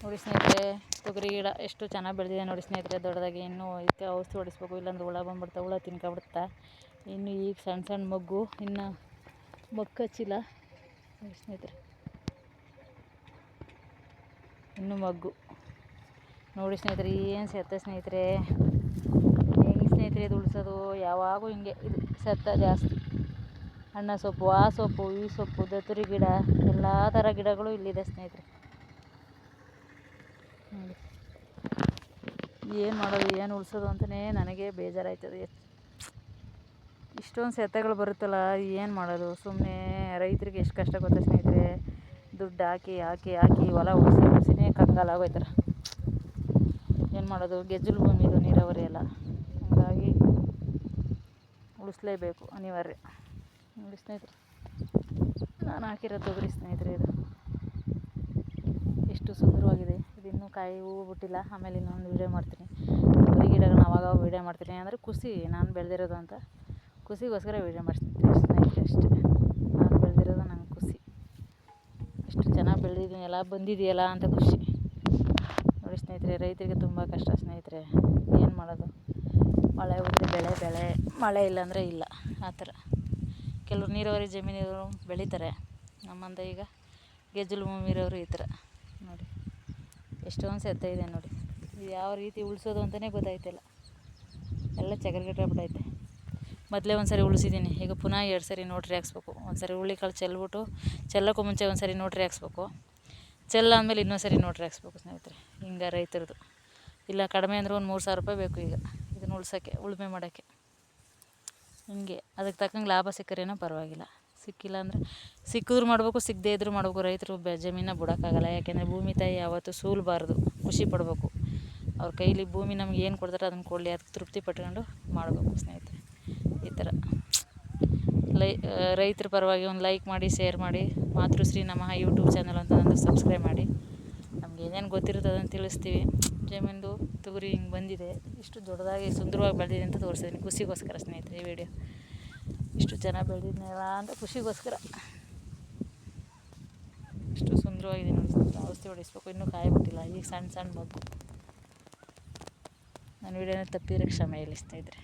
ನೋಡಿ ಸ್ನೇಹಿತರೆ, ತೊಗರಿ ಗಿಡ ಎಷ್ಟು ಚೆನ್ನಾಗಿ ಬೆಳೆದಿದೆ ನೋಡಿ ಸ್ನೇಹಿತರೆ. ದೊಡ್ಡದಾಗಿ ಇನ್ನೂ ಇದಕ್ಕೆ ಔಷಧಿ ಹೊಡಿಸ್ಬೇಕು, ಇಲ್ಲಾಂದ್ರೆ ಹುಳ ಬಂದ್ಬಿಡ್ತಾ, ಹುಳ ತಿನ್ಕೊಬಿಡ್ತಾ. ಇನ್ನು ಈಗ ಸಣ್ಣ ಸಣ್ಣ ಮೊಗ್ಗು, ಇನ್ನು ಮೊಗ್ಗಚ್ಚಿಲ್ಲ ನೋಡಿ ಸ್ನೇಹಿತರೆ. ಇನ್ನು ಮೊಗ್ಗು ನೋಡಿ ಸ್ನೇಹಿತರೆ. ಏನು ಸೆತ್ತ ಸ್ನೇಹಿತರೆ, ಹೆಂಗೆ ಸ್ನೇಹಿತರೆ ಇದು ಉಳಿಸೋದು? ಯಾವಾಗೂ ಹಿಂಗೆ ಇದು ಸೆತ್ತ ಜಾಸ್ತಿ. ಅಣ್ಣ ಸೊಪ್ಪು, ಆ ಸೊಪ್ಪು, ಈ ಸೊಪ್ಪು, ದತ್ತುರಿ ಗಿಡ, ಎಲ್ಲ ಥರ ಗಿಡಗಳು ಇಲ್ಲಿದೆ ಸ್ನೇಹಿತರೆ. ನೋಡಿ ಏನು ಮಾಡೋದು, ಏನು ಉಳಿಸೋದು ಅಂತಲೇ ನನಗೆ ಬೇಜಾರಾಯ್ತದೆ. ಇಷ್ಟೊಂದು ಸೆತ್ತಗಳು ಬರುತ್ತಲ್ಲ, ಏನು ಮಾಡೋದು? ಸುಮ್ಮನೆ ರೈತರಿಗೆ ಎಷ್ಟು ಕಷ್ಟ ಗೊತ್ತಾ ಸ್ನೇಹಿತರೆ. ದುಡ್ಡು ಹಾಕಿ ಹಾಕಿ ಹಾಕಿ ಹೊಲ ಉಳಿಸಿನೇ ಕಂಗಾಲಾಗೋಯ್ತಾರೆ. ಏನು ಮಾಡೋದು? ಗೆಜ್ಜಲು ಭೂಮಿ ಇದು, ನೀರಾವರಿ ಎಲ್ಲ, ಹಾಗಾಗಿ ಉಳಿಸ್ಲೇಬೇಕು, ಅನಿವಾರ್ಯ. ನೋಡಿ ಸ್ನೇಹಿತರೆ, ನಾನು ಹಾಕಿರೋ ತೊಗರಿ ಸ್ನೇಹಿತರೆ, ಇದು ಎಷ್ಟು ಸುಂದರವಾಗಿದೆ. ಇದು ಇನ್ನೂ ಕಾಯಿ ಹೂವು ಬಿಟ್ಟಿಲ್ಲ. ಆಮೇಲೆ ಇನ್ನೊಂದು ವೀಡಿಯೋ ಮಾಡ್ತೀನಿ. ತೊಗರಿ ಗಿಡಗಳನ್ನ ಅವಾಗ ವೀಡಿಯೋ ಮಾಡ್ತೀನಿ. ಅಂದರೆ ಖುಷಿ, ನಾನು ಬೆಳೆದಿರೋದು ಅಂತ ಖುಷಿಗೋಸ್ಕರ ವೀಡಿಯೋ ಮಾಡ್ತೀನಿ ಸ್ನೇಹಿತರೆ, ಅಷ್ಟೇ. ನಾನು ಬೆಳೆದಿರೋದು ನಂಗೆ ಖುಷಿ. ಎಷ್ಟು ಚೆನ್ನಾಗಿ ಬೆಳೆದಿದ್ದೀನಲ್ಲ, ಬಂದಿದೆಯಲ್ಲ ಅಂತ ಖುಷಿ. ನೋಡಿ ಸ್ನೇಹಿತರೆ, ರೈತರಿಗೆ ತುಂಬ ಕಷ್ಟ ಸ್ನೇಹಿತರೆ. ಏನು ಮಾಡೋದು? ಮಳೆ ಹೋದರೆ ಬೆಳೆ, ಮಳೆ ಇಲ್ಲಾಂದರೆ ಇಲ್ಲ, ಆ ಥರ. ಕೆಲವರು ನೀರಾವರಿ ಜಮೀನಿರೋರು ಬೆಳೀತಾರೆ. ನಮ್ಮಂತ ಈಗ ಗೆಜ್ಜಲು ಭೂಮಿ ಇರೋರು ಈ ಥರ. ನೋಡಿ ಎಷ್ಟೊಂದು ಸೆತ್ತ ಇದೆ ನೋಡಿ. ಇದು ಯಾವ ರೀತಿ ಉಳಿಸೋದು ಅಂತಲೇ ಗೊತ್ತಾಯ್ತಿಲ್ಲ. ಎಲ್ಲ ಚಗರ್ಗಟ್ಟಬಿಟ್ಟೈತೆ. ಮೊದಲೇ ಒಂದು ಸರಿ ಉಳಿಸಿದ್ದೀನಿ, ಈಗ ಪುನಃ 2 ಸರಿ ನೋಟ್ರಿ ಹಾಕ್ಸ್ಬೇಕು. ಒಂದು ಸರಿ ಹುರುಳಿಕಾಳು ಚೆಲ್ಬಿಟ್ಟು, ಚೆಲ್ಲೋಕ್ಕೂ ಮುಂಚೆ ಒಂದು ಸರಿ ನೋಟ್ರಿ ಹಾಕ್ಸ್ಬೇಕು. ಚೆಲ್ಲಾದ್ಮೇಲೆ ಇನ್ನೊಂದು ಸರಿ ನೋಟ್ರಿ ಹಾಕ್ಸ್ಬೇಕು ಸ್ನೇಹಿತರೆ. ಹಿಂಗೆ ರೈತರದು. ಇಲ್ಲ ಕಡಿಮೆ ಅಂದರೆ ಒಂದು 3,000 ರೂಪಾಯಿ ಬೇಕು ಈಗ ಇದನ್ನು ಉಳ್ಸೋಕ್ಕೆ, ಉಳುಮೆ ಮಾಡೋಕ್ಕೆ. ಹಿಂಗೆ ಅದಕ್ಕೆ ತಕ್ಕಂಗೆ ಲಾಭ ಸಿಕ್ಕರೇನೋ ಪರವಾಗಿಲ್ಲ. ಸಿಕ್ಕಿಲ್ಲ ಅಂದರೆ ಸಿಕ್ಕಿದ್ರು ಮಾಡಬೇಕು, ಸಿಕ್ಕದೇ ಇದ್ದರೂ ಮಾಡಬೇಕು. ರೈತರು ಜಮೀನ ಬಿಡೋಕ್ಕಾಗಲ್ಲ. ಯಾಕೆಂದರೆ ಭೂಮಿ ತಾಯಿ ಯಾವತ್ತೂ ಸೂಲಬಾರ್ದು, ಖುಷಿ ಪಡಬೇಕು. ಅವ್ರ ಕೈಲಿ ಭೂಮಿ ನಮ್ಗೆ ಏನು ಕೊಡ್ತಾರೆ ಅದನ್ನು ಕೊಡಲಿ, ಅದಕ್ಕೆ ತೃಪ್ತಿ ಪಟ್ಕೊಂಡು ಮಾಡಬೇಕು ಸ್ನೇಹಿತರೆ. ಈ ಥರ ರೈತರ ಪರವಾಗಿ ಒಂದು ಲೈಕ್ ಮಾಡಿ, ಶೇರ್ ಮಾಡಿ. ಮಾತೃಶ್ರೀ ನಮಃ ಯೂಟ್ಯೂಬ್ ಚಾನಲ್ ಅಂತ ನಂದು ಸಬ್ಸ್ಕ್ರೈಬ್ ಮಾಡಿ. ನಮ್ಗೆ ಏನೇನು ಗೊತ್ತಿರುತ್ತೆ ಅದನ್ನು ತಿಳಿಸ್ತೀವಿ. ಜಮೀನ್ದು ತೊಗರಿ ಹಿಂಗೆ ಬಂದಿದೆ, ಇಷ್ಟು ದೊಡ್ಡದಾಗಿ ಸುಂದರವಾಗಿ ಬೆಳೆದಿದೆ ಅಂತ ತೋರಿಸಿದ್ದೀನಿ ಖುಷಿಗೋಸ್ಕರ ಸ್ನೇಹಿತರೆ. ಈ ವಿಡಿಯೋ ಇಷ್ಟು ಚೆನ್ನಾಗಿ ಬೆಳೆದಿದ್ನಲ್ಲ ಅಂತ ಖುಷಿಗೋಸ್ಕರ. ಇಷ್ಟು ಸುಂದರವಾಗಿದೆ ನೋಡಿ. ಔಷಧಿ ಹೊಡಿಸ್ಬೇಕು, ಇನ್ನೂ ಕಾಯಿ ಬಿಟ್ಟಿಲ್ಲ. ಈಗ ಸಣ್ಣ ಸಣ್ಣ ಮಗು. ನನ್ನ ವಿಡಿಯೋನ ತಪ್ಪಿದ್ರೆ ಕ್ಷಮೆ ಇರಲಿ ಸ್ನೇಹಿತರೆ.